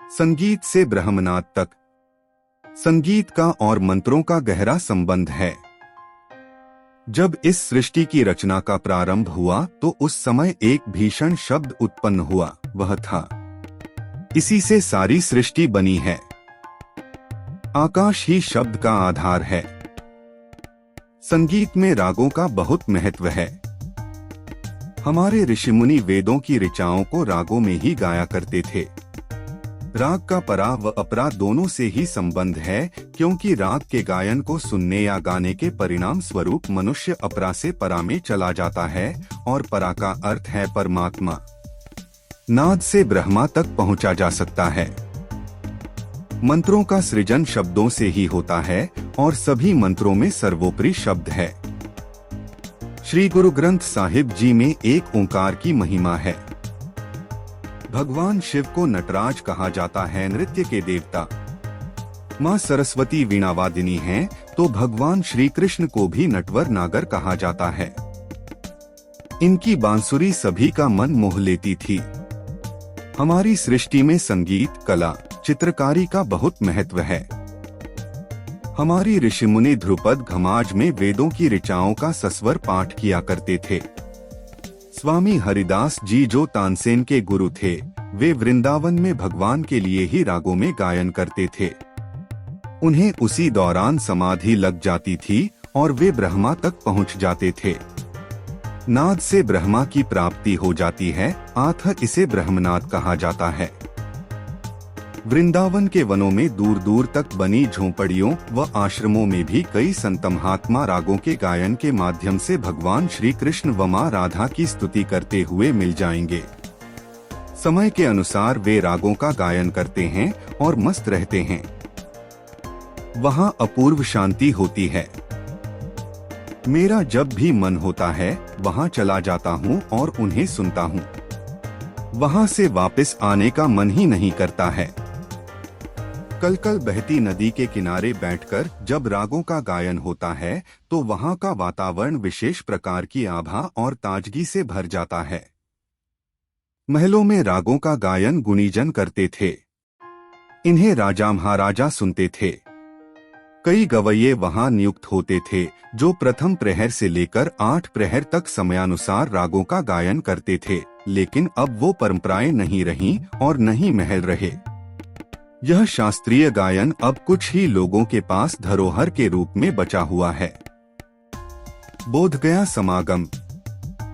संगीत से ब्रह्मनाद तक। संगीत का और मंत्रों का गहरा संबंध है। जब इस सृष्टि की रचना का प्रारंभ हुआ तो उस समय एक भीषण शब्द उत्पन्न हुआ, वह था। इसी से सारी सृष्टि बनी है। आकाश ही शब्द का आधार है। संगीत में रागों का बहुत महत्व है। हमारे ऋषिमुनि वेदों की ऋचाओं को रागों में ही गाया करते थे। राग का परा व अपरा दोनों से ही संबंध है, क्योंकि राग के गायन को सुनने या गाने के परिणाम स्वरूप मनुष्य अपरा से परा में चला जाता है, और परा का अर्थ है परमात्मा। नाद से ब्रह्मा तक पहुंचा जा सकता है। मंत्रों का सृजन शब्दों से ही होता है, और सभी मंत्रों में सर्वोपरि शब्द है। श्री गुरु ग्रंथ साहिब जी में एक ओंकार की महिमा है। भगवान शिव को नटराज कहा जाता है, नृत्य के देवता। माँ सरस्वती वीणावादिनी हैं, तो भगवान श्री कृष्ण को भी नटवर नागर कहा जाता है। इनकी बांसुरी सभी का मन मोह लेती थी। हमारी सृष्टि में संगीत, कला, चित्रकारी का बहुत महत्व है। हमारी ऋषिमुनि ध्रुपद घमाज में वेदों की ऋचाओं का सस्वर पाठ किया करते थे। स्वामी हरिदास जी जो तानसेन के गुरु थे, वे वृंदावन में भगवान के लिए ही रागों में गायन करते थे। उन्हें उसी दौरान समाधि लग जाती थी और वे ब्रह्मा तक पहुंच जाते थे। नाद से ब्रह्मा की प्राप्ति हो जाती है, अतः इसे ब्रह्मनाद कहा जाता है। वृंदावन के वनों में दूर दूर तक बनी झोंपड़ियों व आश्रमों में भी कई संत महात्मा रागों के गायन के माध्यम से भगवान श्री कृष्ण व मां राधा की स्तुति करते हुए मिल जाएंगे। समय के अनुसार वे रागों का गायन करते हैं और मस्त रहते हैं। वहाँ अपूर्व शांति होती है। मेरा जब भी मन होता है वहाँ चला जाता हूँ और उन्हें सुनता हूँ। वहाँ से वापस आने का मन ही नहीं करता है। कलकल बहती नदी के किनारे बैठकर जब रागों का गायन होता है तो वहाँ का वातावरण विशेष प्रकार की आभा और ताजगी से भर जाता है। महलों में रागों का गायन गुणीजन करते थे। इन्हें राजा महाराजा सुनते थे। कई गवैये वहाँ नियुक्त होते थे जो प्रथम प्रहर से लेकर 8 प्रहर तक समयानुसार रागों का गायन करते थे, लेकिन अब वो परंपराएं नहीं रहीं और न ही महल रहे। यह शास्त्रीय गायन अब कुछ ही लोगों के पास धरोहर के रूप में बचा हुआ है। बोधगया समागम।